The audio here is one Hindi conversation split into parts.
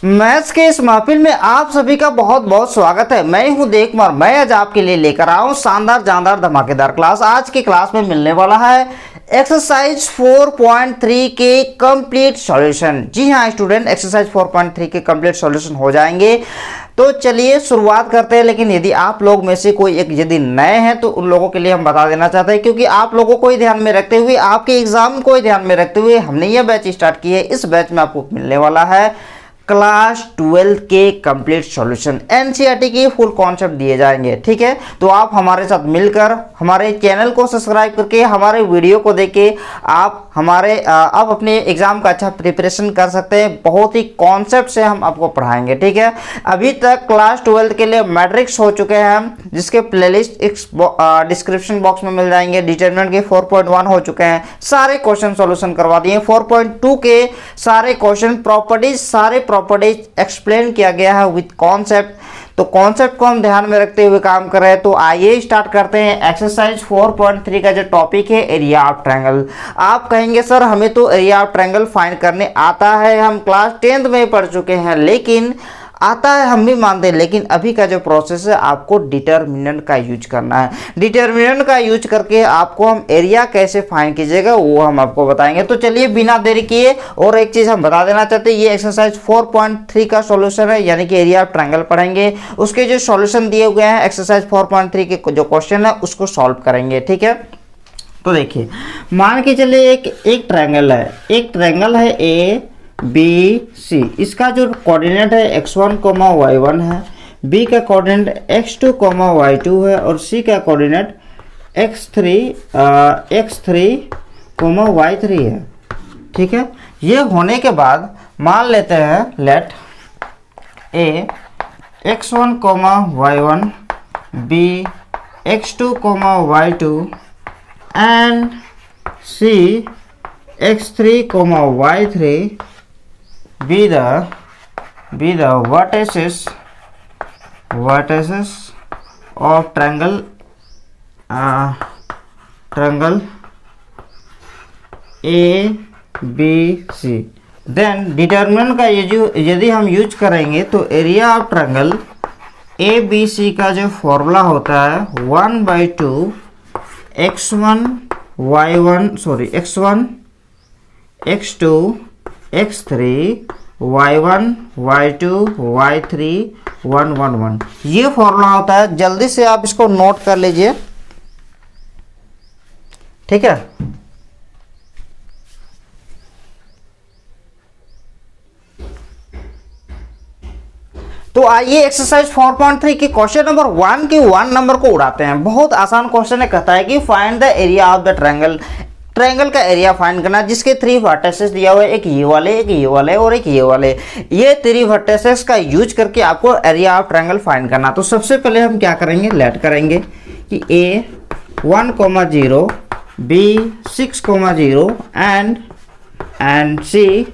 मैथ्स के इस महफिल में आप सभी का बहुत बहुत स्वागत है। मैं हूं देव कुमार। मैं आज आपके लिए लेकर आया हूं शानदार जानदार धमाकेदार क्लास। आज की क्लास में मिलने वाला है एक्सरसाइज 4.3 के कंप्लीट सॉल्यूशन। जी हां स्टूडेंट, एक्सरसाइज 4.3 के कंप्लीट सॉल्यूशन हो जाएंगे। तो चलिए शुरुआत करते हैं। लेकिन यदि आप लोग में से कोई एक यदि नए हैं तो उन लोगों के लिए हम बता देना चाहते हैं, क्योंकि आप लोगों को ही ध्यान में रखते हुए, आपके एग्जाम को ही ध्यान में रखते हुए हमने यह बैच स्टार्ट की है। इस बैच में आपको मिलने वाला है क्लास 12 के कंप्लीट सॉल्यूशन। एनसीईआरटी की फुल कॉन्सेप्ट दिए जाएंगे। ठीक है, तो आप हमारे साथ मिलकर हमारे चैनल को सब्सक्राइब करके हमारे वीडियो को देख के आप अपने एग्जाम का अच्छा प्रिपरेशन कर सकते हैं। बहुत ही कॉन्सेप्ट से हम आपको पढ़ाएंगे। ठीक है, अभी तक क्लास 12 के लिए मैट्रिक्स हो चुके हैं, जिसके प्लेलिस्ट डिस्क्रिप्शन बॉक्स में मिल जाएंगे। डिटरमिनेंट के 4.1 हो चुके हैं, सारे क्वेश्चन सॉल्यूशन करवा दिए। 4.2 के सारे क्वेश्चन प्रॉपर्टीज एक्सप्लेन किया गया है विद कॉन्सेप्ट। तो कॉन्सेप्ट को हम ध्यान में रखते हुए काम कर रहे हैं। तो आइए स्टार्ट करते हैं। एक्सरसाइज 4.3 का जो टॉपिक है एरिया ऑफ ट्रायंगल। आप कहेंगे सर हमें तो एरिया ऑफ ट्रायंगल फाइंड करने आता है, हम क्लास 10th में पढ़ चुके हैं। लेकिन आता है, हम भी मानते हैं, लेकिन अभी का जो प्रोसेस है आपको डिटरमिनेंट का यूज करना है। डिटरमिनेंट का यूज करके आपको हम एरिया कैसे फाइंड कीजिएगा वो हम आपको बताएंगे। तो चलिए बिना देरी किए, और एक चीज हम बता देना चाहते हैं, ये एक्सरसाइज 4.3 का सॉल्यूशन है, यानी कि एरिया ऑफ ट्रायंगल पढ़ेंगे। उसके जो सॉल्यूशन दिए हुए हैं एक्सरसाइज 4.3 के जो क्वेश्चन है उसको सॉल्व करेंगे। ठीक है, तो देखिए मान के चलिए एक ट्रायंगल है ए बी सी। इसका जो कोऑर्डिनेट है x1, y1 है, b का कोऑर्डिनेट x2, y2 है, और c का कोऑर्डिनेट x3, y3 है। ठीक है, ये होने के बाद मान लेते हैं late a x1, y1, b x2, y2 and c x3, y3 be the vertices of triangle ABC। Then determinant का यदि हम यूज करेंगे तो एरिया ऑफ ट्रायंगल ABC का जो फॉर्मूला होता है 1/2 x1 x2 x3 y1 y2 y3 1 1 1, ये फॉर्मूला होता है। जल्दी से आप इसको नोट कर लीजिए। ठीक है, तो आइए एक्सरसाइज 4.3 के क्वेश्चन नंबर 1 के 1 नंबर को उड़ाते हैं। बहुत आसान क्वेश्चन है, कहता है कि find the area of the triangle का एरिया फाइंड करना, जिसके 3 वर्टिसेस दिया हुआ है, एक ये वाले, एक ये वाले और एक ये वाले। ये 3 वर्टिसेस का यूज करके आपको एरिया ऑफ ट्रायंगल फाइंड करना। तो सबसे पहले हम क्या करेंगे, लेट करेंगे कि a 1,0, b 6,0 and c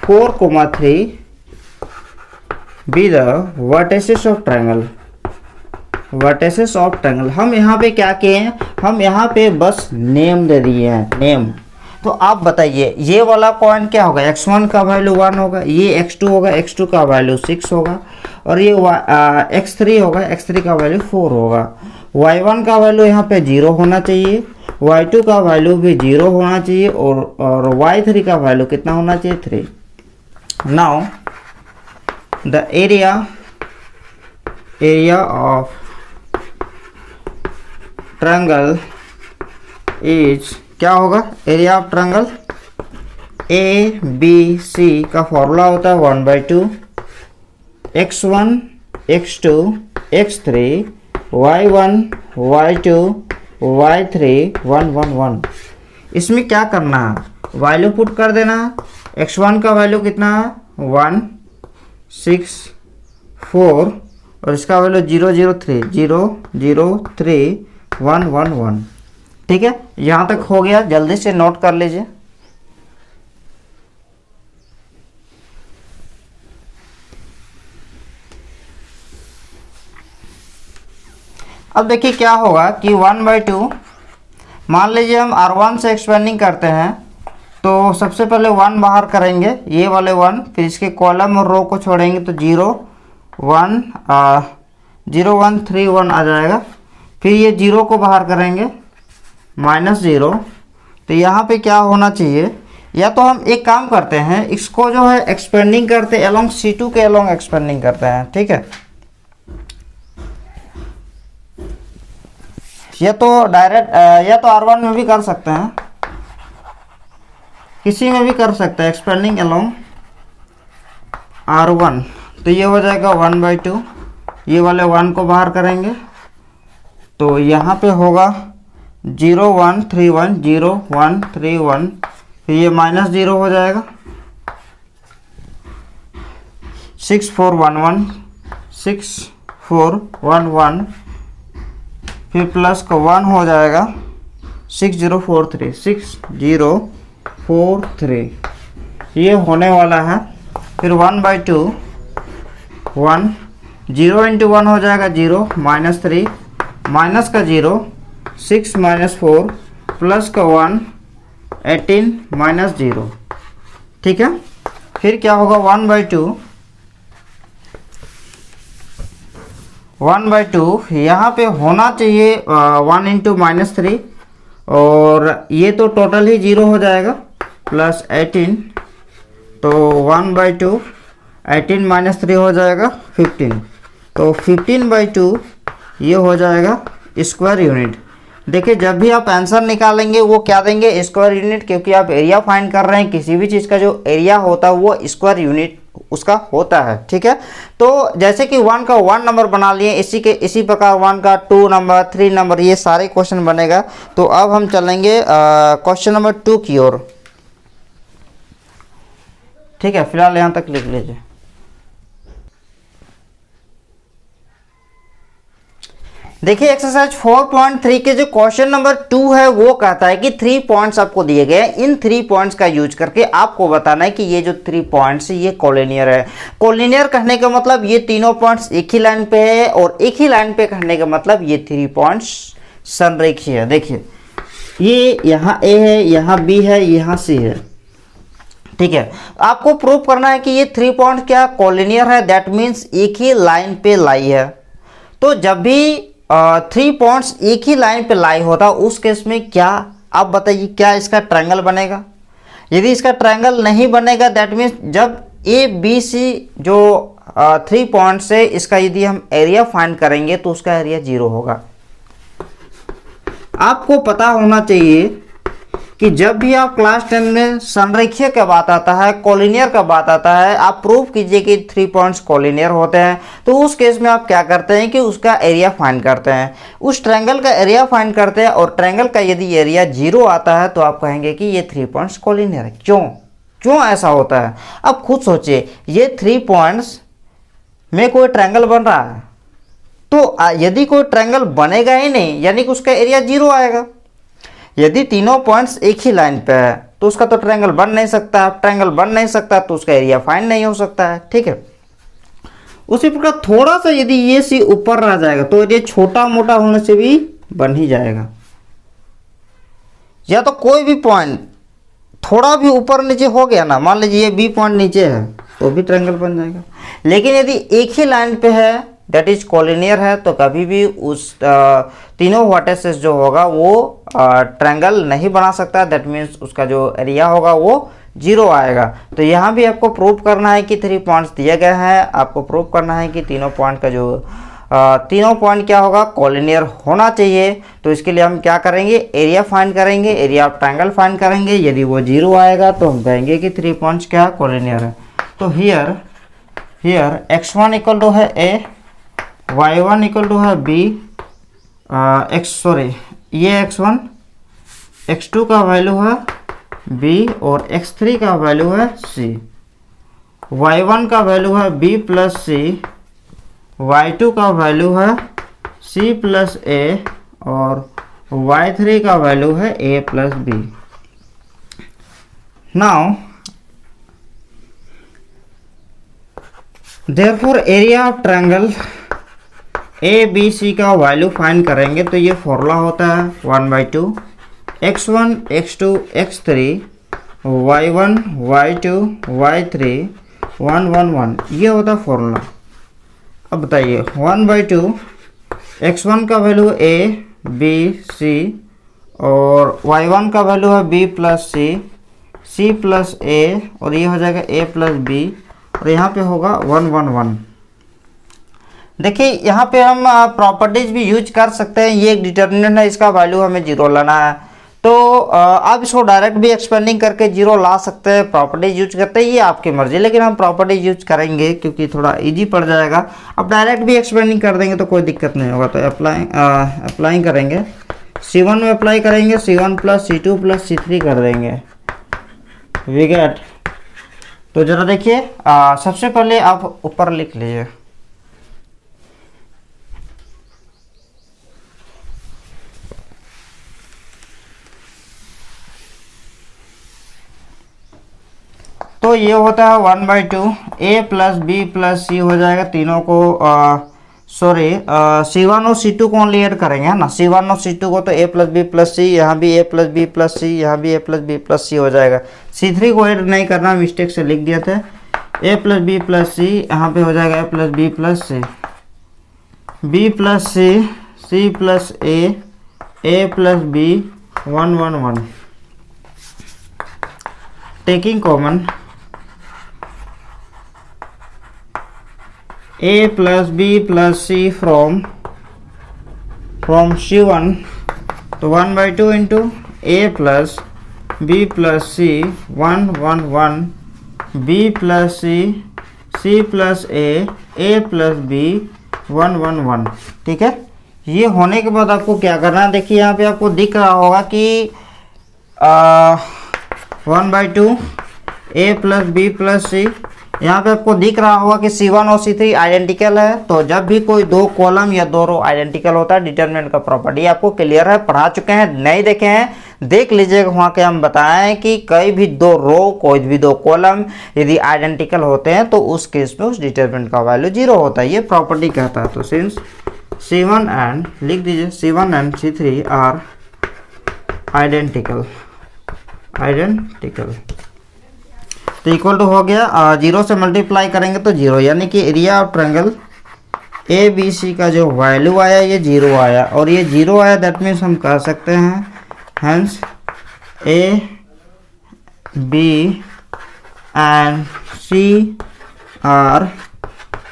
4,3 be the vertices of triangle। हम यहाँ पे क्या किए हैं, हम यहाँ पे बस नेम दे दिए हैं, नेम। तो आप बताइए ये वाला पॉइंट क्या होगा, x1 का वैल्यू 1 होगा, ये x2 होगा, x2 का वैल्यू 6 होगा, और ये x3 होगा, x3 का वैल्यू 4 होगा। y1 का वैल्यू यहाँ पे 0 होना चाहिए, y2 का वैल्यू भी 0 होना चाहिए, और y3 का वैल्यू कितना होना चाहिए, 3। Now the area of triangle is क्या होगा, एरिया ऑफ ट्रायंगल ABC का फॉर्मूला होता है 1/2 x1 x2 x3 y1 y2 y3 1 1 1। इसमें क्या करना है, वैल्यू पुट कर देना। x1 का वैल्यू कितना है 1 6 4, और इसका वैल्यू 0 0 3 0 0 3 1 1 1। ठीक है, यहां तक हो गया, जल्दी से नोट कर लीजिए। अब देखिए क्या होगा कि 1/2, मान लीजिए हम R1 से एक्सपेंडिंग करते हैं तो सबसे पहले 1 बाहर करेंगे, ये वाले 1, फिर इसके कॉलम और रो को छोड़ेंगे तो 0 1 0 1 3 1 आ जाएगा। फिर ये 0 को बाहर करेंगे -0, तो यहाँ पे क्या होना चाहिए, या तो हम एक काम करते हैं, इसको जो है एक्सपेंडिंग करते हैं, अलोंग C2 के अलोंग एक्सपेंडिंग करते हैं, ठीक है। या तो डायरेक्ट या तो R1 में भी कर सकते हैं, किसी में भी कर सकते हैं, एक्सपेंडिंग अलोंग R1। तो ये हो जाएगा 1/2, ये वाले 1 को बाहर करेंगे तो यहाँ पे होगा 0 1 3 1 0 1 3 1, फिर ये -0 हो जाएगा, 6 4 1 1 6 4 1 1, फिर प्लस का 1 हो जाएगा 6 0 4 3 6 0 4 3, ये होने वाला है। फिर 1/2 1 0 × 1 हो जाएगा 0 -3 माइनस का 0 6 -4 प्लस का 1 18 -0, ठीक है। फिर क्या होगा 1/2 यहाँ पे होना चाहिए 1 × -3, और ये तो टोटल ही 0 हो जाएगा, प्लस 18, तो 1/2 18 -3 हो जाएगा 15, तो 15/2 ये हो जाएगा स्क्वायर यूनिट। देखिए जब भी आप आंसर निकालेंगे वो क्या देंगे, स्क्वायर यूनिट, क्योंकि आप एरिया फाइंड कर रहे हैं, किसी भी चीज़ का जो एरिया होता है वो स्क्वायर यूनिट उसका होता है, ठीक है। तो जैसे कि 1 का 1 नंबर बना लिए, इसी प्रकार 1 का 2 नंबर 3 नंबर ये सारे क्वेश्चन बनेगा। तो अब हम चलेंगे क्वेश्चन नंबर 2 की ओर, ठीक है। फिलहाल यहाँ तक लिख लीजिए। देखिए एक्सरसाइज 4.3 के जो क्वेश्चन नंबर 2 है वो कहता है कि 3 पॉइंट्स आपको दिए गए हैं, इन 3 पॉइंट्स का यूज करके आपको बताना है कि ये जो 3 पॉइंट्स है ये कोलिनियर है। कोलिनियर कहने का मतलब ये तीनों पॉइंट्स एक ही लाइन पे है, और एक ही लाइन पे कहने का मतलब ये 3 पॉइंट्स संरेखीय है। देखिए ये यहाँ A है, यहाँ B है, यहाँ C है, ठीक है। आपको प्रूव करना है कि ये 3 पॉइंट क्या कोलिनियर है, दैट मीन्स एक ही लाइन पे लाई है। तो जब भी 3 पॉइंट्स एक ही लाइन पे लाई होता उस केस में क्या, आप बताइए क्या इसका ट्रायंगल बनेगा। यदि इसका ट्रायंगल नहीं बनेगा दैट मीन्स जब ABC जो 3 पॉइंट्स है इसका यदि हम एरिया फाइंड करेंगे तो उसका एरिया 0 होगा। आपको पता होना चाहिए कि जब भी आप क्लास 10 में संरेखीय का बात आता है, कोलिनियर का बात आता है, आप प्रूव कीजिए कि 3 पॉइंट्स कोलिनियर होते हैं, तो उस केस में आप क्या करते हैं कि उसका एरिया फाइंड करते हैं, उस ट्रायंगल का एरिया फाइंड करते हैं, और ट्रायंगल का यदि एरिया 0 आता है तो आप कहेंगे कि ये 3 पॉइंट्स कोलिनियर है। क्यों ऐसा होता है, अब खुद सोचिए। ये 3 पॉइंट्स में कोई ट्रायंगल बन रहा है, तो यदि कोई ट्रायंगल बनेगा ही नहीं यानी कि उसका एरिया 0 आएगा। यदि तीनों पॉइंट्स एक ही लाइन पे है तो उसका तो ट्रायंगल बन नहीं सकता, ट्रायंगल बन नहीं सकता तो उसका एरिया फाइंड नहीं हो सकता है, ठीक है। उसी प्रकार थोड़ा सा यदि ये सी ऊपर रह जाएगा तो ये छोटा मोटा होने से भी बन ही जाएगा, या तो कोई भी पॉइंट थोड़ा भी ऊपर नीचे हो गया ना, मान लीजिए ये B पॉइंट नीचे है तो भी ट्रायंगल बन जाएगा। लेकिन यदि एक ही लाइन पे है दैट इज कोलिनियर है तो कभी भी उस तीनों वर्टिसेस जो होगा वो ट्रायंगल नहीं बना सकता, दैट मीन्स उसका जो एरिया होगा वो 0 आएगा। तो यहाँ भी आपको प्रूव करना है कि 3 पॉइंट्स दिए गए हैं, आपको प्रूव करना है कि तीनों पॉइंट का जो तीनों पॉइंट क्या होगा कोलिनियर होना चाहिए। तो इसके लिए हम क्या करेंगे, एरिया फाइंड करेंगे, एरिया ऑफ ट्रायंगल फाइंड करेंगे। यदि वो 0 आएगा तो हम कहेंगे कि 3 पॉइंट्स क्या कोलिनियर है। तो हियर x1 इक्वल टू है A, y1 इक्वल टू है B, ये x1, x2 का वैल्यू है B और x3 का वैल्यू है C, y1 का वैल्यू है B प्लस C, y2 का वैल्यू है C प्लस A और y3 का वैल्यू है A plus B। Now therefore area of triangle ABC का वैल्यू फाइंड करेंगे तो ये फॉर्मूला होता है 1/2 x1 x2 x3 y1 y2 y3 1 1 1, ये होता है फॉर्मूला। अब बताइए 1/2 x1 का वैल्यू a b c और y1 का वैल्यू है b plus c, c plus a, और ये हो जाएगा a प्लस b, और यहाँ पे होगा 1 1 1। देखिए यहाँ पे हम प्रॉपर्टीज भी यूज कर सकते हैं। ये एक डिटर्मिनेंट है, इसका वैल्यू हमें जीरो लाना है, तो आप इसको डायरेक्ट भी एक्सपेंडिंग करके जीरो ला सकते हैं, प्रॉपर्टीज यूज करते हैं, ये आपकी मर्जी। लेकिन हम प्रॉपर्टीज यूज करेंगे क्योंकि थोड़ा इजी पड़ जाएगा। अब डायरेक्ट भी एक्सपेंडिंग कर देंगे तो कोई दिक्कत नहीं होगा। तो अप्लाई करेंगे, C1 में अप्लाई करेंगे, C1 plus C2 plus C3 कर देंगे, वी गेट। तो जरा देखिए, सबसे पहले आप ऊपर लिख लीजिए, तो ये होता है 1/2 a प्लस बी प्लस सी हो जाएगा, तीनों को सॉरी C1 और C2 को ओनली ऐड करेंगे, है ना। C1 और C2 को तो a plus b plus c, यहाँ भी a plus b plus c, यहाँ भी a प्लस बी प्लस सी हो जाएगा। C3 को ऐड नहीं करना, मिस्टेक से लिख दिया था, a plus b plus c, यहाँ पे हो जाएगा a plus b plus c, b plus c, c plus a plus b, 1 1 1। Taking common a plus b plus c from C1, तो 1/2 into a plus b plus c, 1 1 1, b plus c, c plus a plus b, 1 1 1। ठीक है, ये होने के बाद आपको क्या करना है, देखिए यहाँ पे आपको दिख रहा होगा कि 1/2 a plus b plus c, यहाँ पे आपको दिख रहा होगा कि C1 और C3 आइडेंटिकल है। तो जब भी कोई दो कॉलम या दो रो आइडेंटिकल होता है, डिटरमिनेंट का प्रॉपर्टी आपको क्लियर है, पढ़ा चुके हैं, नहीं देखे हैं देख लीजिएगा। वहाँ के हम बताएं कि कई भी दो रो, कोई भी दो कॉलम यदि आइडेंटिकल होते हैं तो उस केस में उस डिटरमिनेंट का वैल्यू जीरो होता है, ये प्रॉपर्टी कहता है। तो सिंस C1 एंड, लिख दीजिए, C1 and C3 are identical, तो इक्वल टू हो गया, जीरो से मल्टीप्लाई करेंगे तो जीरो, यानी कि area of triangle A B C का जो वैल्यू आया ये जीरो आया, और ये जीरो आया, दैट मीन्स हम कह सकते हैं hence A B and C are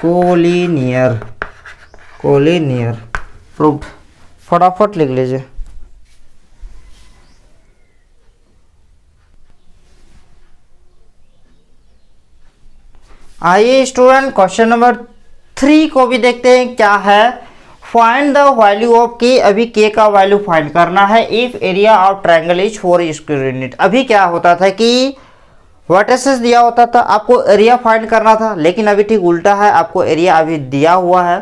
collinear proved. फटाफट लिख लीजिए। आइए स्टूडेंट क्वेश्चन नंबर 3 को भी देखते हैं क्या है। फाइंड द वैल्यू ऑफ के, अभी के का वैल्यू फाइंड करना है। If area of triangle is 4 square unit. अभी क्या होता था कि वर्टिसेस दिया होता था, आपको एरिया फाइंड करना था, लेकिन अभी ठीक उल्टा है, आपको एरिया अभी दिया हुआ है,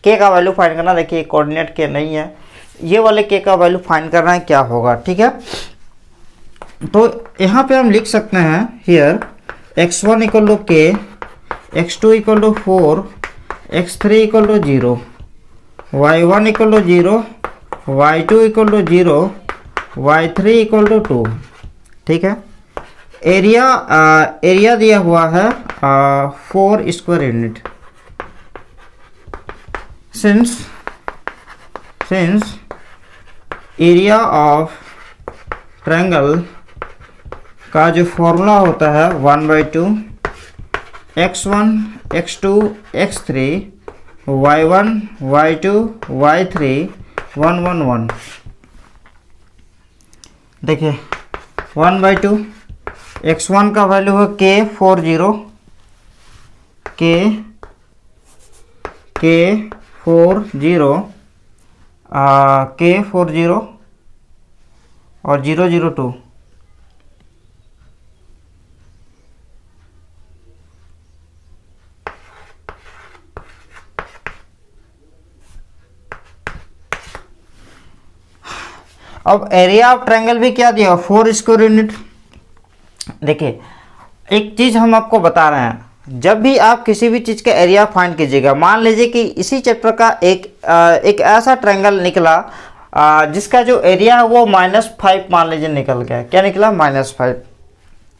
के का वैल्यू फाइंड करना। देखिए कोऑर्डिनेट के नहीं है, ये वाले के का वैल्यू फाइंड करना है, क्या होगा, ठीक है। तो यहाँ पे हम लिख सकते हैं here x1 equal to k, x2 equal to 4, x3 equal to 0, y1 equal to 0, y2 equal to 0, y3 equal to 2। ठीक है, एरिया दिया हुआ है 4 square unit. Since area of triangle का जो फॉर्मूला होता है 1/2 x1 x2 x3 y1 y2 y3 1 1 1। देखिए 1/2 x1 का वैल्यू है k 40, k 40 और 002। अब एरिया ऑफ ट्रायंगल भी क्या दिया, 4 स्क्वायर यूनिट। देखिए एक चीज हम आपको बता रहे हैं, जब भी आप किसी भी चीज का एरिया फाइंड कीजिएगा, मान लीजिए कि इसी चैप्टर का एक ऐसा ट्रायंगल निकला जिसका जो एरिया है वो -5 मान लीजिए निकल गया। क्या निकला? -5।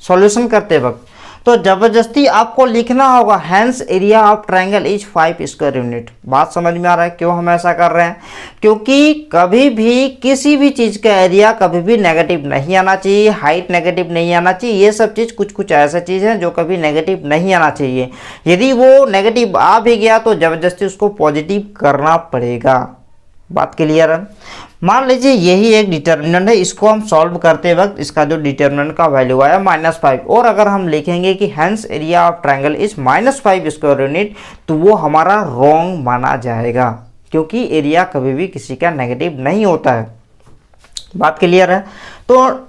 सॉल्यूशन करते वक्त तो जबरदस्ती आपको लिखना होगा hence area of triangle is 5 square unit. बात समझ में आ रहा है क्यों हम ऐसा कर रहे हैं? क्योंकि कभी भी किसी भी चीज़ का एरिया कभी भी नेगेटिव नहीं आना चाहिए, हाइट नेगेटिव नहीं आना चाहिए। ये सब चीज़ कुछ कुछ ऐसा चीज़ है जो कभी नेगेटिव नहीं आना चाहिए। यदि वो नेगेटिव आ भी गया तो जबरदस्ती उसको पॉजिटिव करना पड़ेगा। बात क्लियर है? मान लीजिए यही एक डिटर्मिनेंट है, इसको हम सॉल्व करते वक्त इसका जो डिटर्मिनेंट का वैल्यू आया -5, और अगर हम लिखेंगे कि hence area of triangle is -5 square unit तो वो हमारा रॉन्ग माना जाएगा, क्योंकि एरिया कभी भी किसी का नेगेटिव नहीं होता है। बात क्लियर है? तो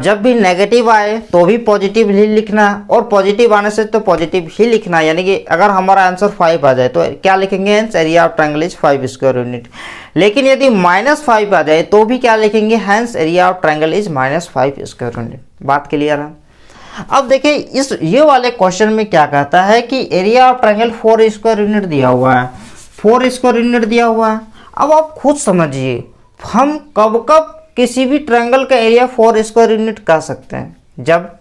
जब भी नेगेटिव आए तो भी पॉजिटिव ही लिखना है, और पॉजिटिव आने से तो पॉजिटिव ही लिखना है। यानी कि अगर हमारा आंसर 5 आ जाए तो क्या लिखेंगे? Hence area of triangle is 5 square unit. लेकिन यदि -5 आ जाए तो भी क्या लिखेंगे? Hence area of triangle is -5 square unit. बात क्लियर है? अब देखिए ये वाले क्वेश्चन में क्या कहता है कि area of triangle 4 square unit दिया हुआ है, 4 स्क्वायर यूनिट दिया हुआ है। अब आप खुद समझिए, हम कब कब किसी भी ट्रायंगल का एरिया 4 स्क्वायर यूनिट कह सकते हैं? जब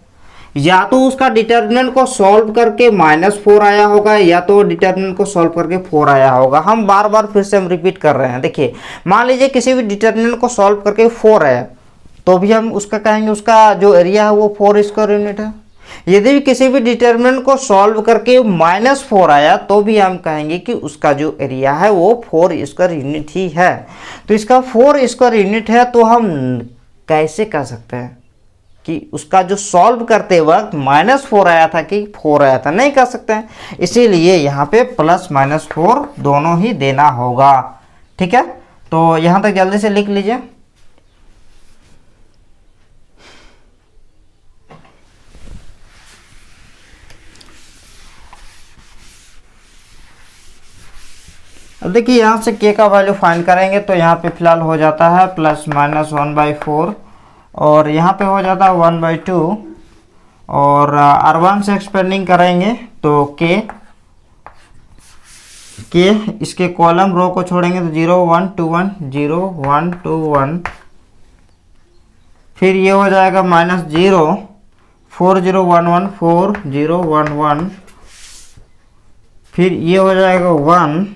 या तो उसका डिटर्मिनेंट को सॉल्व करके -4 आया होगा, या तो डिटर्मिनेंट को सॉल्व करके 4 आया होगा। हम बार बार फिर से हम रिपीट कर रहे हैं। देखिए मान लीजिए किसी भी डिटर्मिनेंट को सॉल्व करके 4 आया तो भी हम उसका कहेंगे उसका जो एरिया है वो 4 स्क्वायर यूनिट है। यदि भी किसी भी डिटर्मिनेंट को सॉल्व करके -4 आया तो भी हम कहेंगे कि उसका जो एरिया है वो 4 स्क्वायर यूनिट ही है। तो इसका 4 स्क्वायर यूनिट है, तो हम कैसे कह सकते हैं कि उसका जो सॉल्व करते वक्त -4 आया था कि 4 आया था? नहीं कह सकते हैं। इसीलिए यहाँ पे +-4 दोनों ही देना होगा। ठीक है, तो यहाँ तक जल्दी से लिख लीजिए। अब देखिए यहाँ से k का वैल्यू फाइंड करेंगे तो यहाँ पे फिलहाल हो जाता है +-1/4, और यहाँ पे हो जाता है 1/2, और R1 से एक्सपेंडिंग करेंगे तो k इसके कॉलम रो को छोड़ेंगे तो 0 1 2 1 0 1 2 1, फिर ये हो जाएगा -0 4 0 1 1 4 0 1 1, फिर ये हो जाएगा 1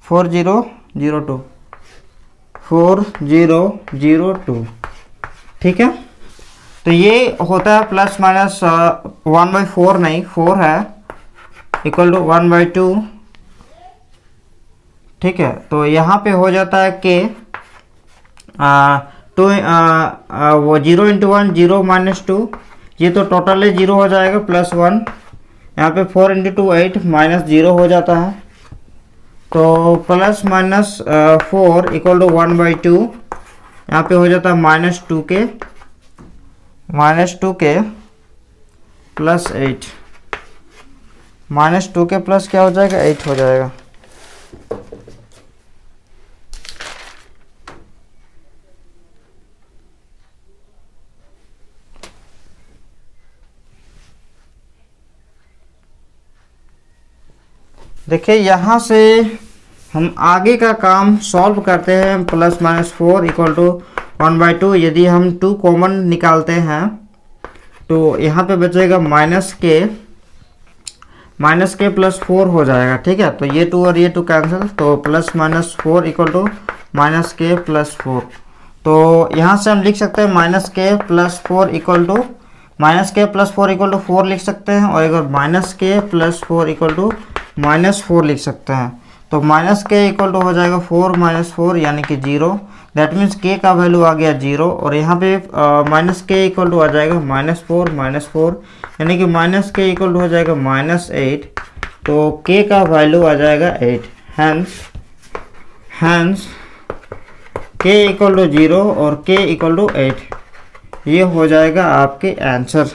4 0 0 2 4 0 0 2। ठीक है, तो ये होता है +-1/4 नहीं 4 है, इक्वल टू 1/2। ठीक है, तो यहाँ पे हो जाता है कि वो 0 × 1 0 -2, ये तो टोटल है 0 हो जाएगा, +1। यहाँ पे 4 × 2 8 -0 हो जाता है, तो +-4 इक्वल टू 1/2। यहाँ पे हो जाता है -2k प्लस 8, -2k प्लस क्या हो जाएगा? 8 हो जाएगा। देखिए यहाँ से हम आगे का काम सॉल्व करते हैं। +-4 इक्वल टू 1/2, यदि हम 2 कॉमन निकालते हैं तो यहाँ पे बचेगा -k +4 हो जाएगा। ठीक है, तो ये 2 और ये 2 कैंसिल, तो +-4 इक्वल टू -k +4। तो यहाँ से हम लिख सकते हैं -k +4 इक्वल टू -4 लिख सकते हैं, और अगर -k +4 इक्वल टू -4 लिख सकते हैं। तो -k इक्वल टू हो जाएगा 4 -4 यानी कि 0। दैट मीन्स k का वैल्यू आ गया 0, और यहाँ पे -k इक्वल टू आ जाएगा -4 यानी कि -k इक्वल टू हो जाएगा -8, तो k का वैल्यू आ जाएगा 8। हैंस k इक्वल टू 0 और k इक्वल टू 8, ये हो जाएगा आपके आंसर।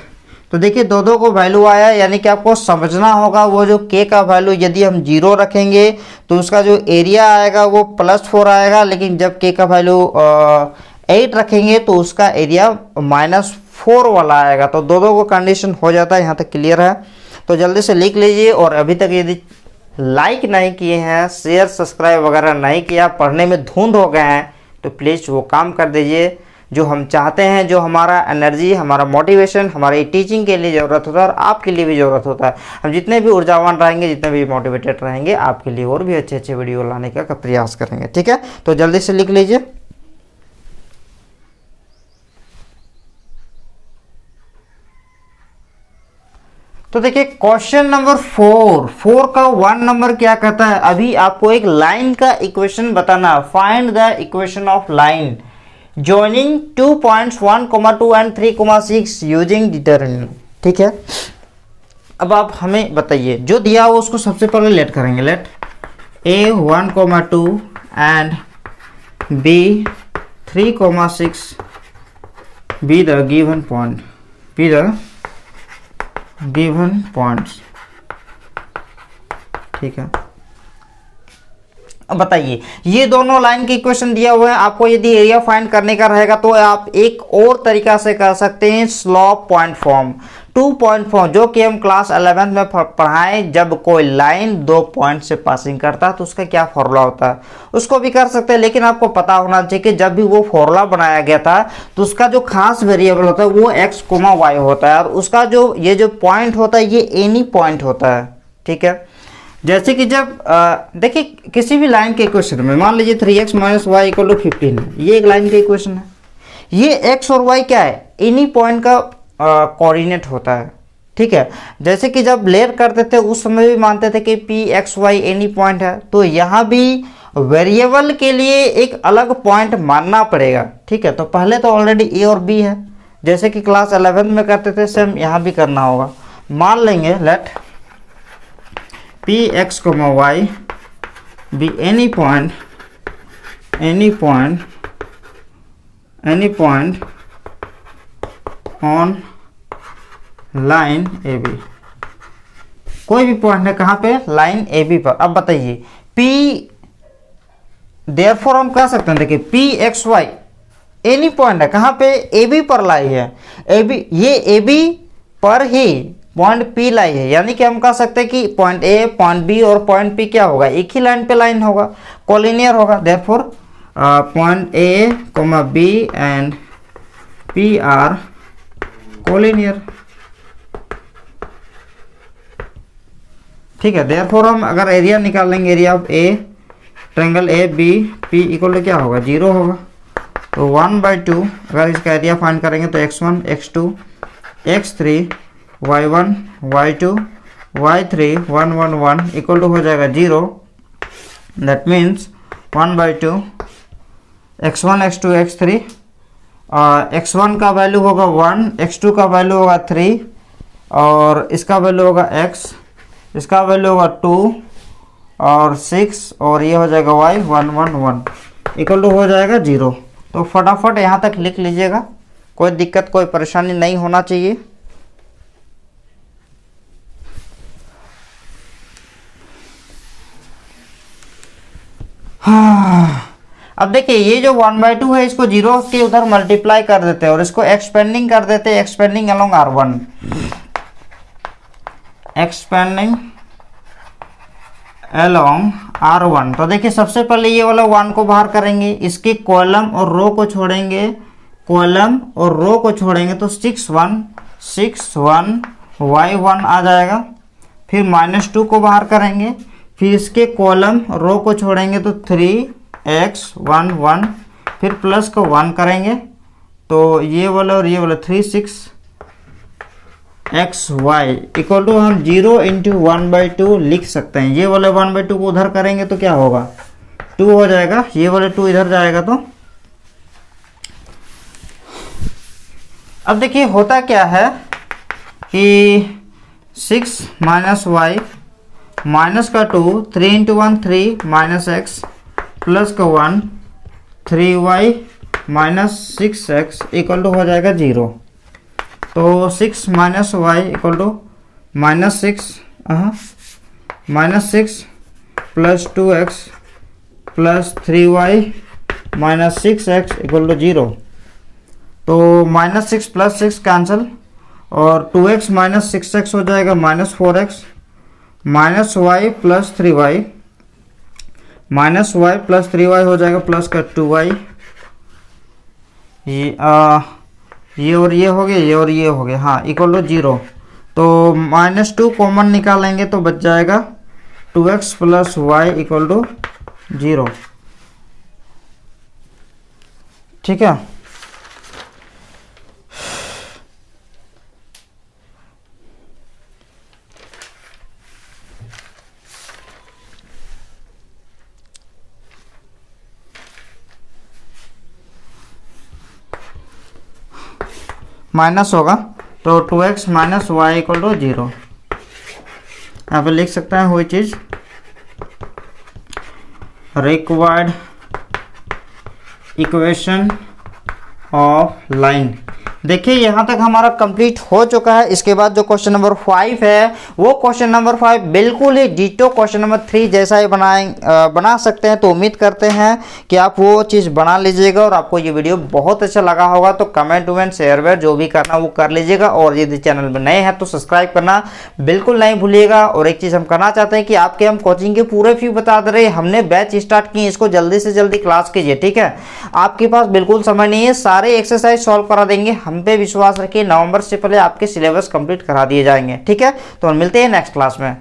तो देखिए दो को वैल्यू आया, यानी कि आपको समझना होगा वो जो k का वैल्यू यदि हम 0 रखेंगे तो उसका जो एरिया आएगा वो +4 आएगा, लेकिन जब k का वैल्यू 8 रखेंगे तो उसका एरिया -4 वाला आएगा। तो दो को कंडीशन हो जाता है। यहाँ तक क्लियर है? तो जल्दी से लिख लीजिए, और अभी तक यदि लाइक नहीं किए हैं, शेयर सब्सक्राइब वगैरह नहीं किया, पढ़ने में धुंध हो गए हैं, तो प्लीज़ वो काम कर दीजिए जो हम चाहते हैं, जो हमारा एनर्जी, हमारा मोटिवेशन हमारी टीचिंग के लिए ज़रूरत होता है और आपके लिए भी ज़रूरत होता है। हम जितने भी ऊर्जावान रहेंगे, जितने भी मोटिवेटेड रहेंगे, आपके लिए और भी अच्छे अच्छे वीडियो लाने का प्रयास करेंगे। ठीक है, तो जल्दी से लिख लीजिए। तो देखिए क्वेश्चन नंबर 4 का 1 नंबर क्या कहता है, अभी आपको एक लाइन का इक्वेशन बताना। Find the equation of line joining 2 points 1, 2 and 3, 6 using determinant. ठीक है, अब आप हमें बताइए, जो दिया हो उसको सबसे पहले लेट करेंगे। Let a 1, 2 and b 3, 6 be the given point, be the given points। ठीक है, अब बताइए, ये दोनों लाइन के इक्वेशन दिया हुआ है। आपको यदि एरिया फाइंड करने का रहेगा तो आप एक और तरीका से कर सकते हैं, slope point form, 2 point form, जो कि हम क्लास 11 में पढ़ाएं। जब कोई लाइन 2 पॉइंट से पासिंग करता है तो उसका क्या फॉर्मूला होता है, उसको भी कर सकते हैं। लेकिन आपको पता होना चाहिए कि जब भी वो फॉर्मूला बनाया गया था तो उसका जो खास वेरिएबल होता है वो x, y होता है, और उसका जो ये जो पॉइंट होता है ये एनी पॉइंट होता है। ठीक है, जैसे कि जब देखिए किसी भी लाइन के इक्वेशन में मान लीजिए 3x - y = 15 है, ये एक लाइन के इक्वेशन है। ये x और y क्या है, एनी पॉइंट का कोऑर्डिनेट होता है। ठीक है, जैसे कि जब लेयर करते थे उस समय भी मानते थे कि p x y any point है, तो यहाँ भी वेरिएबल के लिए एक अलग पॉइंट मानना पड़ेगा। ठीक है, तो पहले तो ऑलरेडी a और b है, जैसे कि क्लास 11 में करते थे सेम यहाँ भी करना होगा। मान लेंगे late p x, y be any point on line AB। कोई भी पॉइंट है कहाँ पे, लाइन AB पर। अब बताइए P, देयरफॉर हम कह सकते हैं, देखिए p x y any point है कहाँ पे, AB पर लाई है। AB, ये AB पर ही पॉइंट P लाई है, यानी कि हम कह सकते हैं कि पॉइंट A, पॉइंट B और पॉइंट P क्या होगा, एक ही लाइन पे लाइन होगा, कोलिनियर होगा। Therefore point A, B and P are collinear. ठीक है, देयरफॉर हम अगर एरिया निकाल लेंगे, area of A triangle A B P = क्या होगा, 0 होगा। तो 1/2 अगर इसका एरिया फाइंड करेंगे तो x1, x2, x3, y1, y2, y3, 1, 1, 1 = हो जाएगा 0। That means 1/2 x1, x2, x3, x1 का वैल्यू होगा 1, x2 का वैल्यू होगा 3 और इसका वैल्यू होगा x, इसका वैल्यू होगा 2 और 6 और ये हो जाएगा y 1, 1, 1 = हो जाएगा 0। तो फटाफट यहाँ तक लिख लीजिएगा, कोई दिक्कत कोई परेशानी नहीं होना चाहिए। अब देखिए ये जो 1/2 है इसको 0 के उधर मल्टीप्लाई कर देते हैं और इसको एक्सपेंडिंग कर देते हैं, expanding along R1, expanding along R1। तो देखिए सबसे पहले ये वाला 1 को बाहर करेंगे, इसके कॉलम और रो को छोड़ेंगे, कॉलम और रो को छोड़ेंगे तो 6, 1, 6, 1 y1 आ जाएगा। फिर -2 को बाहर करेंगे, फिर इसके कॉलम रो को छोड़ेंगे तो 3x 1, 1, फिर प्लस को 1 करेंगे तो ये वाला और ये वाला 3, 6 x y = हम 0 × 1/2 लिख सकते हैं। ये वाले 1/2 को उधर करेंगे तो क्या होगा, 2 हो जाएगा, ये वाले 2 इधर जाएगा। तो अब देखिए होता क्या है कि 6 - y माइनस का 2, 3 × 1 3 - x प्लस का 1 3y - 6x = हो जाएगा 0। तो 6 - y = -6 plus 2x plus 3y - 6x = 0। तो -6 प्लस 6 कैंसिल और 2x - 6x हो जाएगा -4x minus y plus 3y, minus y plus 3y हो जाएगा प्लस का 2y, ये और ये हो गया, ये और ये हो गया, हाँ इक्वल टू 0। तो -2 कॉमन निकालेंगे तो बच जाएगा 2x plus Y equal to 0। ठीक है, माइनस होगा तो 2x minus Y equal to 0। यहाँ पे लिख सकते हैं हुई चीज रिक्वायर्ड इक्वेशन ऑफ लाइन। देखिए यहाँ तक हमारा कंप्लीट हो चुका है। इसके बाद जो क्वेश्चन नंबर 5 है वो क्वेश्चन नंबर 5 बिल्कुल ही डिटो क्वेश्चन नंबर 3 जैसा ही बना सकते हैं। तो उम्मीद करते हैं कि आप वो चीज़ बना लीजिएगा और आपको ये वीडियो बहुत अच्छा लगा होगा। तो कमेंट वमेंट शेयर वेयर जो भी करना वो कर लीजिएगा और यदि चैनल में नए हैं तो सब्सक्राइब करना बिल्कुल नहीं भूलिएगा। और एक चीज़ हम करना चाहते हैं कि आपके हम कोचिंग के पूरे फी बता दे रहे, हमने बैच स्टार्ट किए, इसको जल्दी से जल्दी क्लास कीजिए। ठीक है, आपके पास बिल्कुल समय नहीं है, सारे एक्सरसाइज सॉल्व करा देंगे। हम पे विश्वास रखिए, नवंबर से पहले आपके सिलेबस कंप्लीट करा दिए जाएंगे। ठीक है, तो मिलते हैं नेक्स्ट क्लास में।